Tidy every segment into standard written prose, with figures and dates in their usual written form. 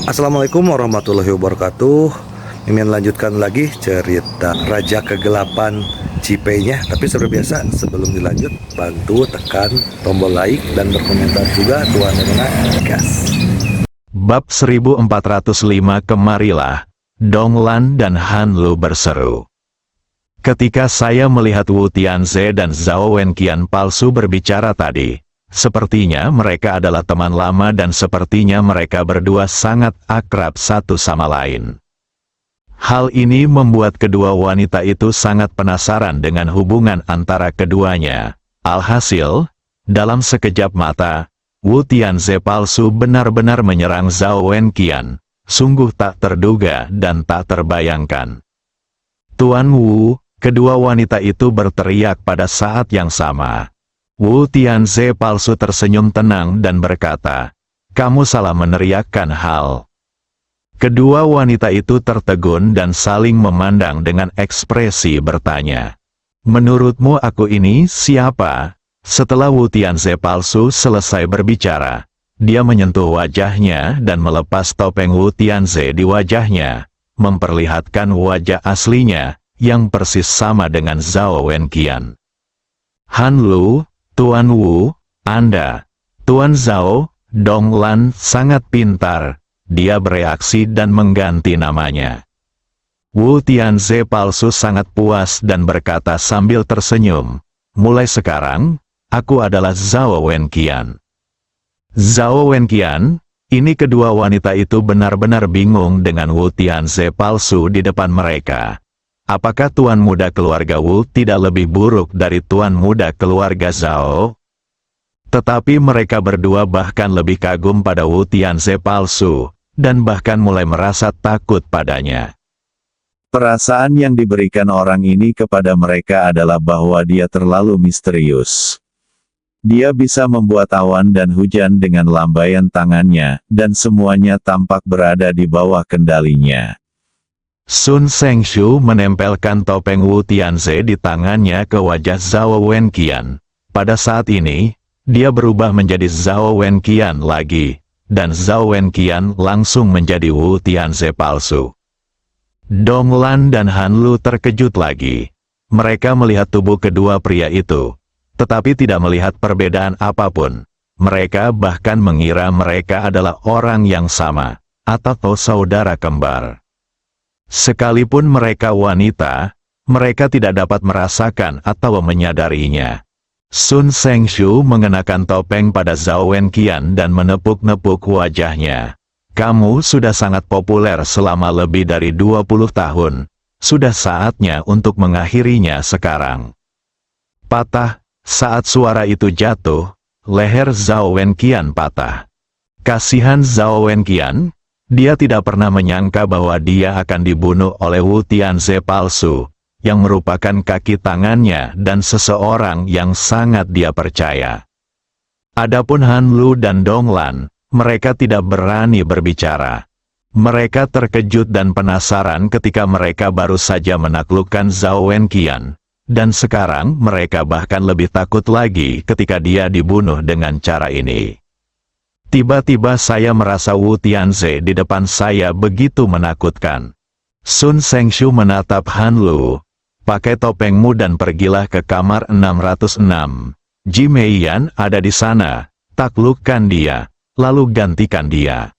Assalamualaikum warahmatullahi wabarakatuh. Mimin lanjutkan lagi cerita Raja Kegelapan Cipenya. Tapi seperti biasa, sebelum dilanjut, bantu tekan tombol like dan berkomentar juga Tuan Rena gas. Bab 1405. Kemarilah, Donglan dan Han Lu berseru. Ketika saya melihat Wu Tianze dan Zhao Wenqian palsu berbicara tadi, sepertinya mereka adalah teman lama dan sepertinya mereka berdua sangat akrab satu sama lain. Hal ini membuat kedua wanita itu sangat penasaran dengan hubungan antara keduanya. Alhasil, dalam sekejap mata, Wu Tianze palsu benar-benar menyerang Zhao Wenqian. Sungguh tak terduga dan tak terbayangkan. Tuan Wu, kedua wanita itu berteriak pada saat yang sama. Wu Tianze palsu tersenyum tenang dan berkata, "Kamu salah meneriakkan hal." Kedua wanita itu tertegun dan saling memandang dengan ekspresi bertanya. "Menurutmu aku ini siapa?" Setelah Wu Tianze palsu selesai berbicara, dia menyentuh wajahnya dan melepas topeng Wu Tianze di wajahnya, memperlihatkan wajah aslinya, yang persis sama dengan Zhao Wenqian. "Han Lu, Tuan Wu, Anda, Tuan Zhao, Donglan sangat pintar," dia bereaksi dan mengganti namanya. Wu Tianze palsu sangat puas dan berkata sambil tersenyum, "Mulai sekarang, aku adalah Zhao Wenqian." Zhao Wenqian, ini kedua wanita itu benar-benar bingung dengan Wu Tianze palsu di depan mereka. Apakah tuan muda keluarga Wu tidak lebih buruk dari tuan muda keluarga Zhao? Tetapi mereka berdua bahkan lebih kagum pada Wu Tianze palsu, dan bahkan mulai merasa takut padanya. Perasaan yang diberikan orang ini kepada mereka adalah bahwa dia terlalu misterius. Dia bisa membuat awan dan hujan dengan lambaian tangannya, dan semuanya tampak berada di bawah kendalinya. Sun Sengshu menempelkan topeng Wu Tianze di tangannya ke wajah Zhao Wenqian. Pada saat ini, dia berubah menjadi Zhao Wenqian lagi, dan Zhao Wenqian langsung menjadi Wu Tianze palsu. Donglan dan Han Lu terkejut lagi. Mereka melihat tubuh kedua pria itu, tetapi tidak melihat perbedaan apapun. Mereka bahkan mengira mereka adalah orang yang sama, atau saudara kembar. Sekalipun mereka wanita, mereka tidak dapat merasakan atau menyadarinya. Sun Sengshu mengenakan topeng pada Zhao Wenqian dan menepuk-nepuk wajahnya. "Kamu sudah sangat populer selama lebih dari 20 tahun. Sudah saatnya untuk mengakhirinya sekarang." Patah. Saat suara itu jatuh, leher Zhao Wenqian patah. Kasihan Zhao Wenqian, dia tidak pernah menyangka bahwa dia akan dibunuh oleh Wu Tianze palsu, yang merupakan kaki tangannya dan seseorang yang sangat dia percaya. Adapun Han Lu dan Donglan, mereka tidak berani berbicara. Mereka terkejut dan penasaran ketika mereka baru saja menaklukkan Zhao Wenqian. Dan sekarang mereka bahkan lebih takut lagi ketika dia dibunuh dengan cara ini. Tiba-tiba saya merasa Wu Tianze di depan saya begitu menakutkan. Sun Sengshu menatap Han Lu. "Pakai topengmu dan pergilah ke kamar 606. Ji Meiyan ada di sana. Taklukkan dia, lalu gantikan dia."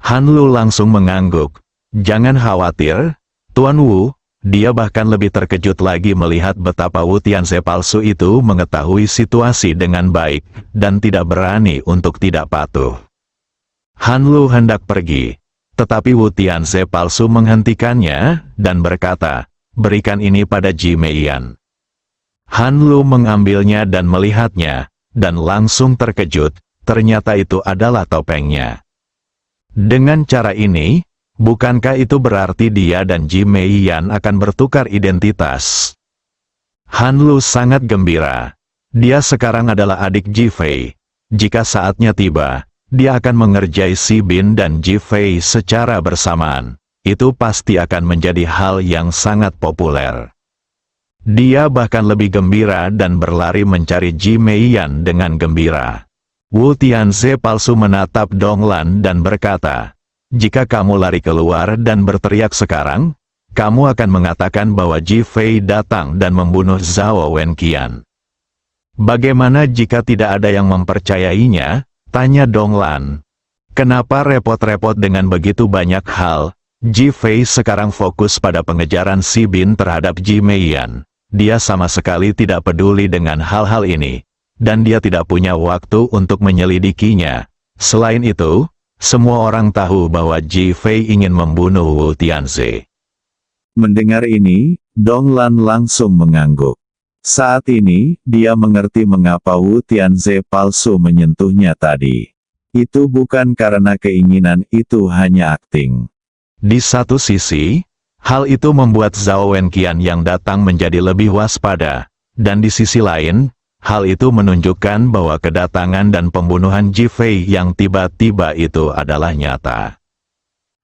Han Lu langsung mengangguk. "Jangan khawatir, Tuan Wu." Dia bahkan lebih terkejut lagi melihat betapa Wu Tianze palsu itu mengetahui situasi dengan baik, dan tidak berani untuk tidak patuh. Han Lu hendak pergi, tetapi Wu Tianze palsu menghentikannya, dan berkata, "Berikan ini pada Ji Meiyan." Han Lu mengambilnya dan melihatnya, dan langsung terkejut, ternyata itu adalah topengnya. Dengan cara ini, bukankah itu berarti dia dan Ji Meiyan akan bertukar identitas? Han Lu sangat gembira. Dia sekarang adalah adik Ji Fei. Jika saatnya tiba, dia akan mengerjai Si Bin dan Ji Fei secara bersamaan. Itu pasti akan menjadi hal yang sangat populer. Dia bahkan lebih gembira dan berlari mencari Ji Meiyan dengan gembira. Wu Tianze palsu menatap Donglan dan berkata, Jika kamu lari keluar dan berteriak sekarang, kamu akan mengatakan bahwa Ji Fei datang dan membunuh Zhao Wenqian. Bagaimana jika tidak ada yang mempercayainya? Tanya Donglan. Kenapa repot-repot dengan begitu banyak hal? Ji Fei sekarang fokus pada pengejaran Si Bin terhadap Ji Meiyan. Dia sama sekali tidak peduli dengan hal-hal ini, dan dia tidak punya waktu untuk menyelidikinya. Selain itu, semua orang tahu bahwa Ji Fei ingin membunuh Wu Tianze. Mendengar ini, Donglan langsung mengangguk. Saat ini, dia mengerti mengapa Wu Tianze palsu menyentuhnya tadi. Itu bukan karena keinginan, itu hanya akting. Di satu sisi, hal itu membuat Zhao Wenqian yang datang menjadi lebih waspada, dan di sisi lain, hal itu menunjukkan bahwa kedatangan dan pembunuhan Ji Fei yang tiba-tiba itu adalah nyata.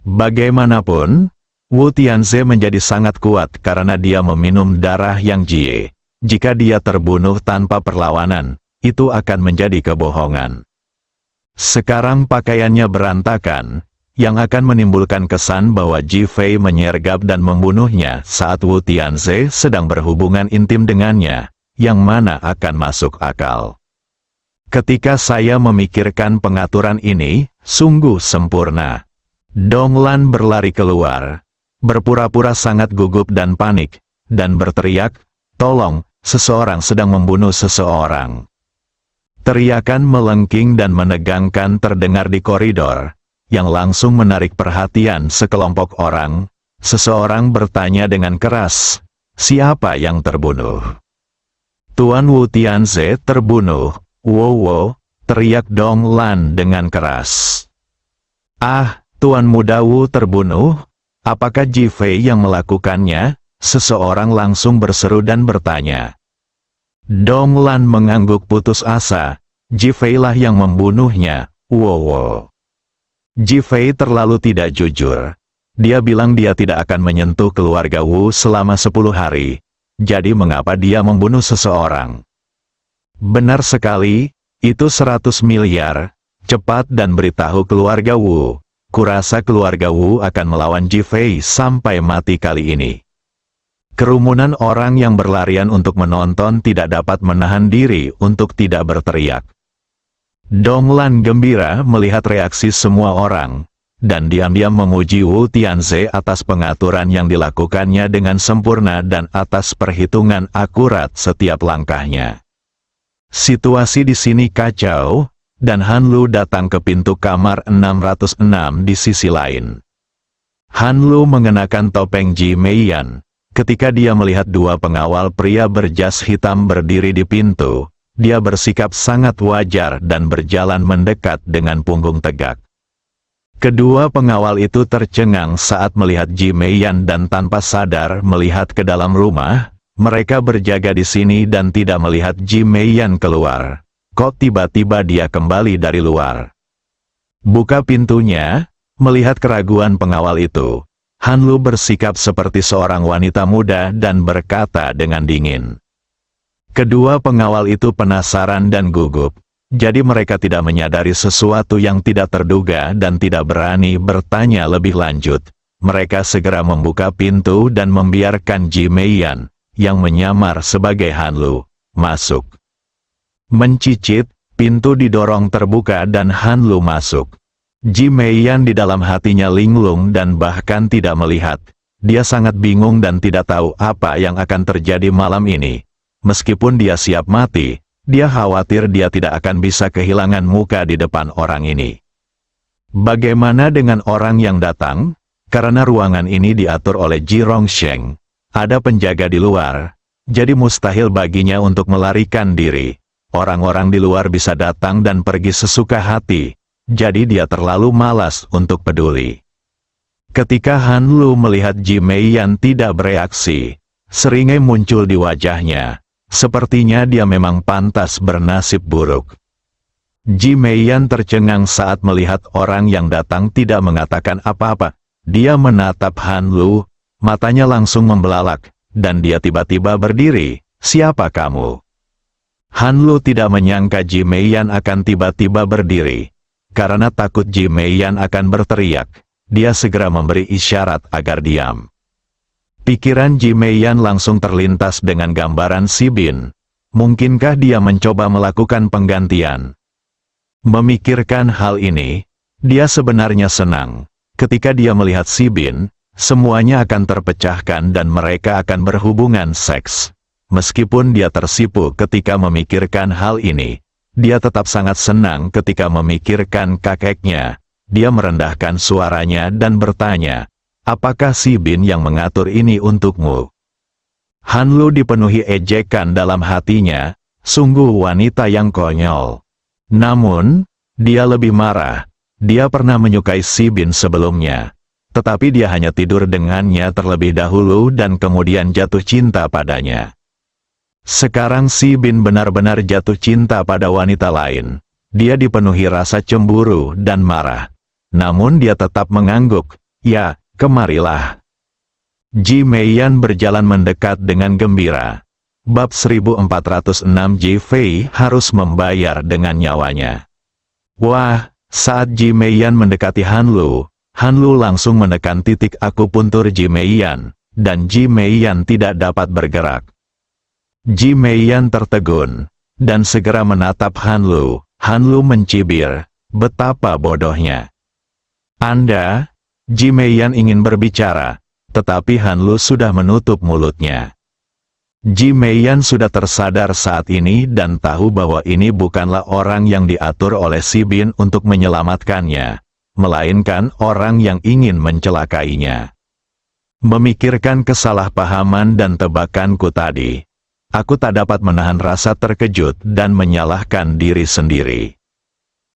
Bagaimanapun, Wu Tianze menjadi sangat kuat karena dia meminum darah yang Jie. Jika dia terbunuh tanpa perlawanan, itu akan menjadi kebohongan. Sekarang pakaiannya berantakan, yang akan menimbulkan kesan bahwa Ji Fei menyergap dan membunuhnya saat Wu Tianze sedang berhubungan intim dengannya, yang mana akan masuk akal. Ketika saya memikirkan pengaturan ini, sungguh sempurna. Donglan berlari keluar, berpura-pura sangat gugup dan panik, dan berteriak, "Tolong, seseorang sedang membunuh seseorang." Teriakan melengking dan menegangkan terdengar di koridor, yang langsung menarik perhatian sekelompok orang. Seseorang bertanya dengan keras, "Siapa yang terbunuh?" "Tuan Wu Tianze terbunuh." "Wow," teriak Donglan dengan keras. "Ah, Tuan Muda Wu terbunuh? Apakah Ji Fei yang melakukannya?" Seseorang langsung berseru dan bertanya. Donglan mengangguk putus asa. Ji Fei lah yang membunuhnya. Wow. Ji Fei terlalu tidak jujur. Dia bilang dia tidak akan menyentuh keluarga Wu selama 10 hari. Jadi mengapa dia membunuh seseorang? Benar sekali, itu 100 miliar. Cepat dan beritahu keluarga Wu. Kurasa keluarga Wu akan melawan Ji Fei sampai mati kali ini. Kerumunan orang yang berlarian untuk menonton tidak dapat menahan diri untuk tidak berteriak. Donglan gembira melihat reaksi semua orang, dan diam-diam memuji Wu Tianze atas pengaturan yang dilakukannya dengan sempurna dan atas perhitungan akurat setiap langkahnya. Situasi di sini kacau, dan Han Lu datang ke pintu kamar 606 di sisi lain. Han Lu mengenakan topeng Ji Meiyan. Ketika dia melihat dua pengawal pria berjas hitam berdiri di pintu, dia bersikap sangat wajar dan berjalan mendekat dengan punggung tegak. Kedua pengawal itu tercengang saat melihat Ji Meiyan dan tanpa sadar melihat ke dalam rumah. Mereka berjaga di sini dan tidak melihat Ji Meiyan keluar. Kok tiba-tiba dia kembali dari luar? Buka pintunya. Melihat keraguan pengawal itu, Han Lu bersikap seperti seorang wanita muda dan berkata dengan dingin. Kedua pengawal itu penasaran dan gugup, jadi mereka tidak menyadari sesuatu yang tidak terduga dan tidak berani bertanya lebih lanjut. Mereka segera membuka pintu dan membiarkan Ji Meiyan, yang menyamar sebagai Han Lu, masuk. Mencicit, pintu didorong terbuka dan Han Lu masuk. Ji Meiyan di dalam hatinya linglung dan bahkan tidak melihat. Dia sangat bingung dan tidak tahu apa yang akan terjadi malam ini. Meskipun dia siap mati, dia khawatir dia tidak akan bisa kehilangan muka di depan orang ini. Bagaimana dengan orang yang datang? Karena ruangan ini diatur oleh Ji Rongsheng. Ada penjaga di luar, jadi mustahil baginya untuk melarikan diri. Orang-orang di luar bisa datang dan pergi sesuka hati. Jadi dia terlalu malas untuk peduli. Ketika Han Lu melihat Ji Meiyan tidak bereaksi, seringai muncul di wajahnya. Sepertinya dia memang pantas bernasib buruk. Ji Meiyan tercengang saat melihat orang yang datang tidak mengatakan apa-apa. Dia menatap Han Lu, matanya langsung membelalak, dan dia tiba-tiba berdiri. "Siapa kamu?" Han Lu tidak menyangka Ji Meiyan akan tiba-tiba berdiri. Karena takut Ji Meiyan akan berteriak, dia segera memberi isyarat agar diam. Pikiran Ji Meiyan langsung terlintas dengan gambaran Si Bin. Mungkinkah dia mencoba melakukan penggantian? Memikirkan hal ini, dia sebenarnya senang. Ketika dia melihat Si Bin, semuanya akan terpecahkan dan mereka akan berhubungan seks. Meskipun dia tersipu ketika memikirkan hal ini, dia tetap sangat senang ketika memikirkan kakeknya. Dia merendahkan suaranya dan bertanya, apakah Si Bin yang mengatur ini untukmu? Han Lu dipenuhi ejekan dalam hatinya, sungguh wanita yang konyol. Namun, dia lebih marah. Dia pernah menyukai Si Bin sebelumnya. Tetapi dia hanya tidur dengannya terlebih dahulu dan kemudian jatuh cinta padanya. Sekarang Si Bin benar-benar jatuh cinta pada wanita lain. Dia dipenuhi rasa cemburu dan marah. Namun dia tetap mengangguk, ya, kemarilah. Ji Meiyan berjalan mendekat dengan gembira. Bab 1406 Ji Fei harus membayar dengan nyawanya. Wah, saat Ji Meiyan mendekati Han Lu langsung menekan titik akupuntur Ji Meiyan, dan Ji Meiyan tidak dapat bergerak. Ji Meiyan tertegun, dan segera menatap Han Lu. Han Lu mencibir, betapa bodohnya. Anda, Ji Meiyan ingin berbicara, tetapi Han Lu sudah menutup mulutnya. Ji Meiyan sudah tersadar saat ini dan tahu bahwa ini bukanlah orang yang diatur oleh Si Bin untuk menyelamatkannya, melainkan orang yang ingin mencelakainya. Memikirkan kesalahpahaman dan tebakanku tadi, aku tak dapat menahan rasa terkejut dan menyalahkan diri sendiri.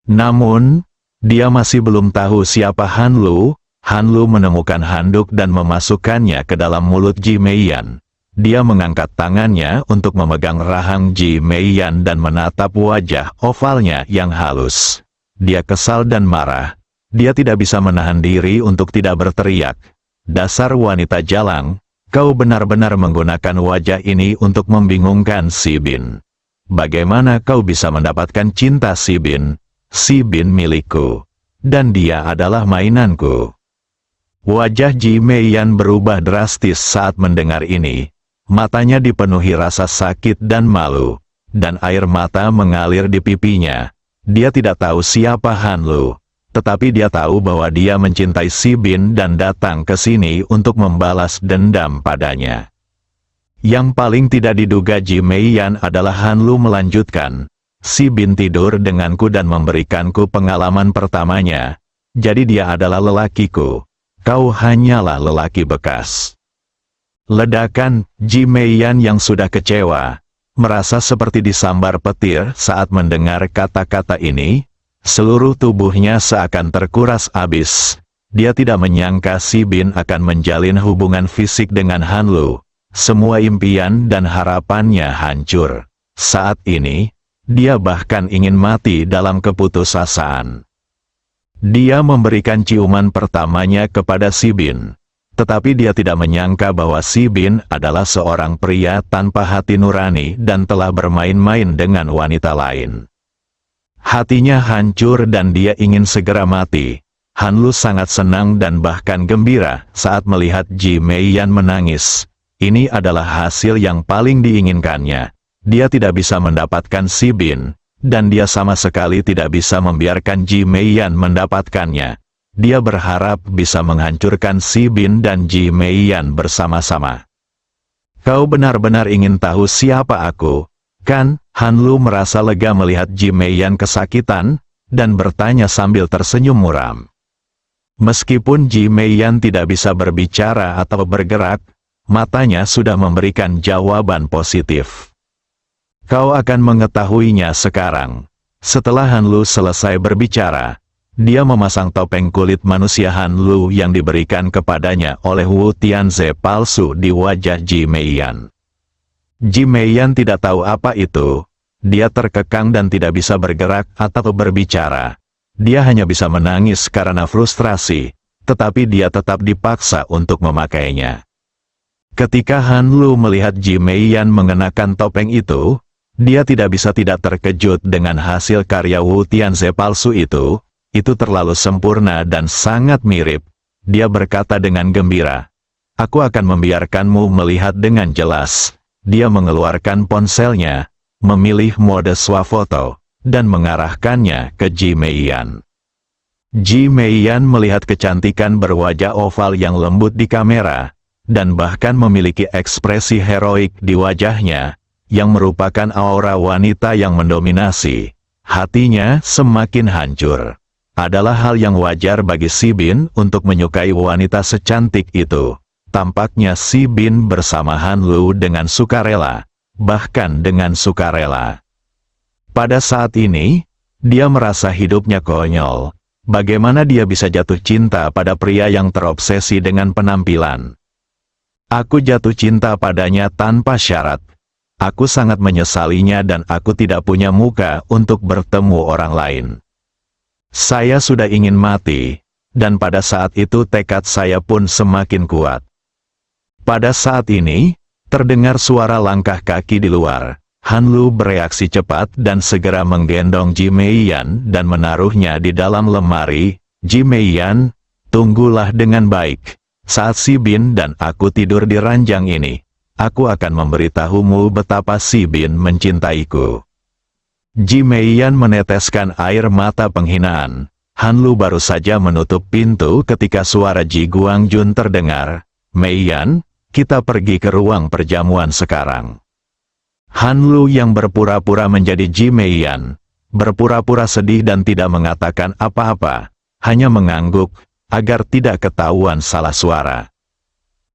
Namun, dia masih belum tahu siapa Han Lu. Han Lu menemukan handuk dan memasukkannya ke dalam mulut Ji Meiyan. Dia mengangkat tangannya untuk memegang rahang Ji Meiyan dan menatap wajah ovalnya yang halus. Dia kesal dan marah. Dia tidak bisa menahan diri untuk tidak berteriak. Dasar wanita jalang, kau benar-benar menggunakan wajah ini untuk membingungkan Si Bin. Bagaimana kau bisa mendapatkan cinta Si Bin? Si Bin milikku. Dan dia adalah mainanku. Wajah Ji Meiyan berubah drastis saat mendengar ini. Matanya dipenuhi rasa sakit dan malu, dan air mata mengalir di pipinya. Dia tidak tahu siapa Han Lu, tetapi dia tahu bahwa dia mencintai Si Bin dan datang ke sini untuk membalas dendam padanya. Yang paling tidak diduga Ji Meiyan adalah Han Lu melanjutkan, Si Bin tidur denganku dan memberikanku pengalaman pertamanya, jadi dia adalah lelakiku. Kau hanyalah lelaki bekas. Ledakan, Ji Meiyan yang sudah kecewa, merasa seperti disambar petir saat mendengar kata-kata ini, seluruh tubuhnya seakan terkuras habis. Dia tidak menyangka Si Bin akan menjalin hubungan fisik dengan Han Lu. Semua impian dan harapannya hancur. Saat ini, dia bahkan ingin mati dalam keputusasaan. Dia memberikan ciuman pertamanya kepada Si Bin. Tetapi dia tidak menyangka bahwa Si Bin adalah seorang pria tanpa hati nurani dan telah bermain-main dengan wanita lain. Hatinya hancur dan dia ingin segera mati. Han Lu sangat senang dan bahkan gembira saat melihat Ji Meiyan menangis. Ini adalah hasil yang paling diinginkannya. Dia tidak bisa mendapatkan Si Bin. Dan dia sama sekali tidak bisa membiarkan Ji Meiyan mendapatkannya. Dia berharap bisa menghancurkan Si Bin dan Ji Meiyan bersama-sama. Kau benar-benar ingin tahu siapa aku, kan? Han Lu merasa lega melihat Ji Meiyan kesakitan, dan bertanya sambil tersenyum muram. Meskipun Ji Meiyan tidak bisa berbicara atau bergerak, matanya sudah memberikan jawaban positif. Kau akan mengetahuinya sekarang. Setelah Han Lu selesai berbicara, dia memasang topeng kulit manusia Han Lu yang diberikan kepadanya oleh Wu Tianze palsu di wajah Ji Meiyan. Ji Meiyan tidak tahu apa itu. Dia terkekang dan tidak bisa bergerak atau berbicara. Dia hanya bisa menangis karena frustrasi, tetapi dia tetap dipaksa untuk memakainya. Ketika Han Lu melihat Ji Meiyan mengenakan topeng itu, dia tidak bisa tidak terkejut dengan hasil karya Wu Tianze palsu itu terlalu sempurna dan sangat mirip, dia berkata dengan gembira. Aku akan membiarkanmu melihat dengan jelas. Dia mengeluarkan ponselnya, memilih mode swafoto, dan mengarahkannya ke Ji Meiyan. Ji Meiyan melihat kecantikan berwajah oval yang lembut di kamera, dan bahkan memiliki ekspresi heroik di wajahnya, yang merupakan aura wanita yang mendominasi. Hatinya semakin hancur. Adalah hal yang wajar bagi Si Bin untuk menyukai wanita secantik itu. Tampaknya Si Bin bersama Han Lu dengan sukarela, bahkan dengan sukarela. Pada saat ini, dia merasa hidupnya konyol. Bagaimana dia bisa jatuh cinta pada pria yang terobsesi dengan penampilan? Aku jatuh cinta padanya tanpa syarat. Aku sangat menyesalinya dan aku tidak punya muka untuk bertemu orang lain. Saya sudah ingin mati, dan pada saat itu tekad saya pun semakin kuat. Pada saat ini, terdengar suara langkah kaki di luar. Han Lu bereaksi cepat dan segera menggendong Ji Meiyan dan menaruhnya di dalam lemari. Ji Meiyan, tunggulah dengan baik. Saat Si Bin dan aku tidur di ranjang ini, aku akan memberitahumu betapa Si Bin mencintaiku. Ji Meiyan meneteskan air mata penghinaan. Han Lu baru saja menutup pintu ketika suara Ji Guangjun terdengar. Meiyan, kita pergi ke ruang perjamuan sekarang. Han Lu yang berpura-pura menjadi Ji Meiyan, berpura-pura sedih dan tidak mengatakan apa-apa, hanya mengangguk, agar tidak ketahuan salah suara.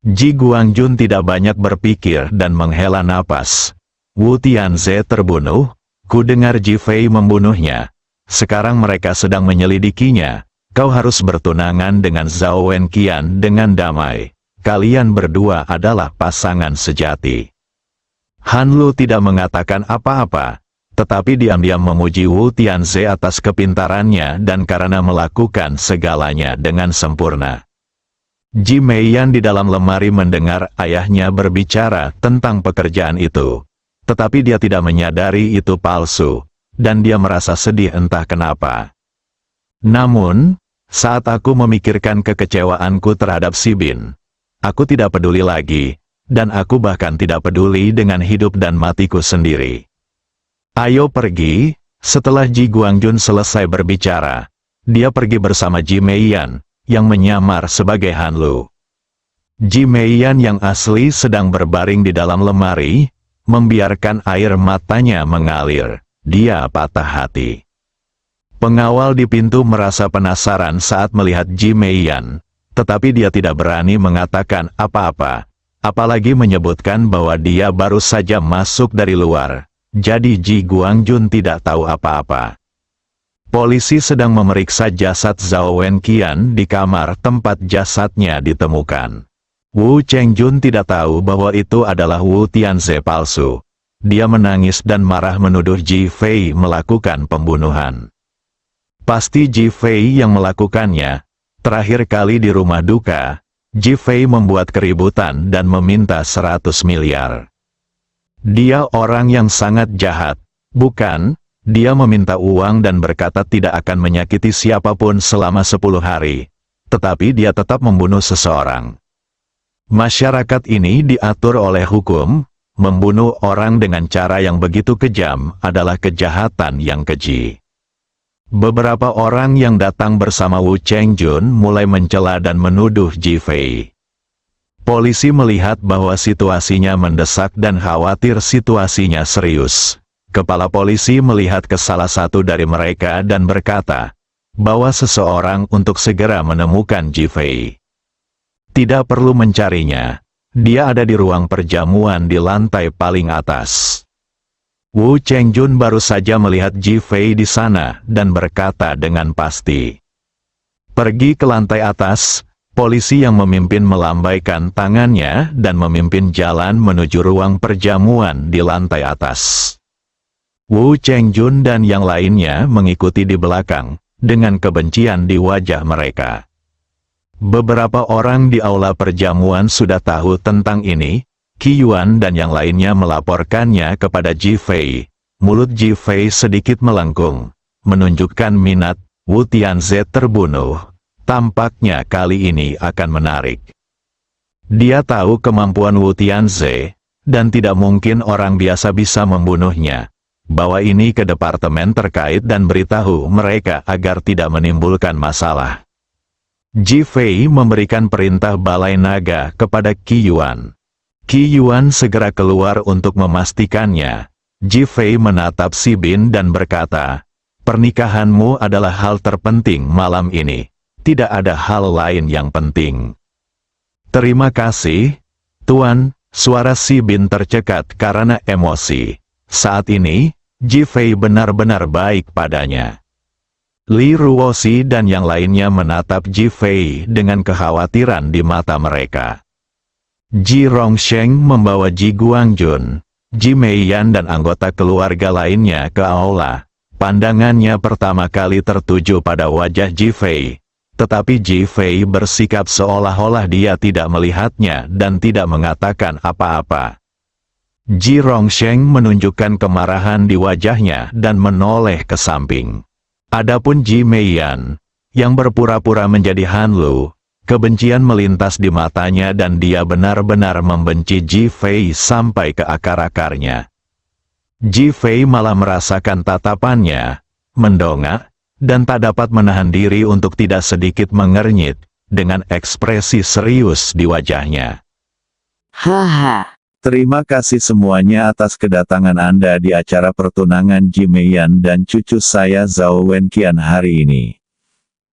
Ji Guangjun tidak banyak berpikir dan menghela napas. Wu Tianze terbunuh, ku dengar Ji Fei membunuhnya. Sekarang mereka sedang menyelidikinya. Kau harus bertunangan dengan Zhao Wenqian dengan damai. Kalian berdua adalah pasangan sejati. Han Lu tidak mengatakan apa-apa, tetapi diam-diam memuji Wu Tianze atas kepintarannya dan karena melakukan segalanya dengan sempurna. Ji Meiyan di dalam lemari mendengar ayahnya berbicara tentang pekerjaan itu, tetapi dia tidak menyadari itu palsu, dan dia merasa sedih entah kenapa. Namun, saat aku memikirkan kekecewaanku terhadap Si Bin, aku tidak peduli lagi, dan aku bahkan tidak peduli dengan hidup dan matiku sendiri. Ayo pergi. Setelah Ji Guangjun selesai berbicara, dia pergi bersama Ji Meiyan, yang menyamar sebagai Han Lu. Ji Meiyan yang asli sedang berbaring di dalam lemari, membiarkan air matanya mengalir. Dia patah hati. Pengawal di pintu merasa penasaran saat melihat Ji Meiyan, tetapi dia tidak berani mengatakan apa-apa, apalagi menyebutkan bahwa dia baru saja masuk dari luar. Jadi Ji Guangjun tidak tahu apa-apa. Polisi sedang memeriksa jasad Zhao Wenqian di kamar tempat jasadnya ditemukan. Wu Chengjun tidak tahu bahwa itu adalah Wu Tianze palsu. Dia menangis dan marah menuduh Ji Fei melakukan pembunuhan. Pasti Ji Fei yang melakukannya. Terakhir kali di rumah duka, Ji Fei membuat keributan dan meminta 100 miliar. Dia orang yang sangat jahat, bukan? Dia meminta uang dan berkata tidak akan menyakiti siapapun selama 10 hari. Tetapi dia tetap membunuh seseorang. Masyarakat ini diatur oleh hukum. Membunuh orang dengan cara yang begitu kejam adalah kejahatan yang keji. Beberapa orang yang datang bersama Wu Chengjun mulai mencela dan menuduh Ji Fei. Polisi melihat bahwa situasinya mendesak dan khawatir situasinya serius. Kepala polisi melihat ke salah satu dari mereka dan berkata, bawa seseorang untuk segera menemukan Ji Fei. Tidak perlu mencarinya. Dia ada di ruang perjamuan di lantai paling atas. Wu Chengjun baru saja melihat Ji Fei di sana dan berkata dengan pasti. Pergi ke lantai atas. Polisi yang memimpin melambaikan tangannya dan memimpin jalan menuju ruang perjamuan di lantai atas. Wu Chengjun dan yang lainnya mengikuti di belakang, dengan kebencian di wajah mereka. Beberapa orang di aula perjamuan sudah tahu tentang ini. Qi Yuan dan yang lainnya melaporkannya kepada Ji Fei. Mulut Ji Fei sedikit melengkung, menunjukkan minat. Wu Tianze terbunuh. tampaknya kali ini akan menarik. Dia tahu kemampuan Wu Tianze, dan tidak mungkin orang biasa bisa membunuhnya. Bawa ini ke departemen terkait dan beritahu mereka agar tidak menimbulkan masalah. Ji Fei memberikan perintah balai naga kepada Qi Yuan. Qi Yuan segera keluar untuk memastikannya. Ji Fei menatap Si Bin dan berkata, "Pernikahanmu adalah hal terpenting malam ini. Tidak ada hal lain yang penting." "Terima kasih, Tuan." Suara Si Bin tercekat karena emosi. Saat ini, Ji Fei benar-benar baik padanya. Li Ruoxi dan yang lainnya menatap Ji Fei dengan kekhawatiran di mata mereka. Ji Rongsheng membawa Ji Guangjun, Ji Meiyan dan anggota keluarga lainnya ke aula. Pandangannya pertama kali tertuju pada wajah Ji Fei. Tetapi Ji Fei bersikap seolah-olah dia tidak melihatnya dan tidak mengatakan apa-apa. Ji Rongsheng menunjukkan kemarahan di wajahnya dan menoleh ke samping. Adapun Ji Meiyan, yang berpura-pura menjadi Han Lu, kebencian melintas di matanya dan dia benar-benar membenci Ji Fei sampai ke akar-akarnya. Ji Fei malah merasakan tatapannya, mendongak, dan tak dapat menahan diri untuk tidak sedikit mengernyit, dengan ekspresi serius di wajahnya. Haha. Terima kasih semuanya atas kedatangan Anda di acara pertunangan Ji Meiyan dan cucu saya Zhao Wenqian hari ini.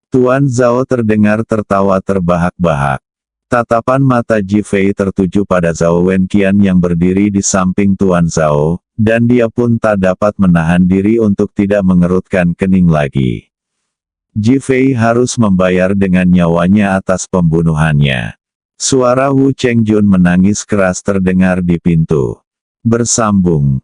Tuan Zhao terdengar tertawa terbahak-bahak. Tatapan mata Ji Fei tertuju pada Zhao Wenqian yang berdiri di samping Tuan Zhao, dan dia pun tak dapat menahan diri untuk tidak mengerutkan kening lagi. Ji Fei harus membayar dengan nyawanya atas pembunuhannya. Suara Wu Chengjun menangis keras terdengar di pintu. Bersambung.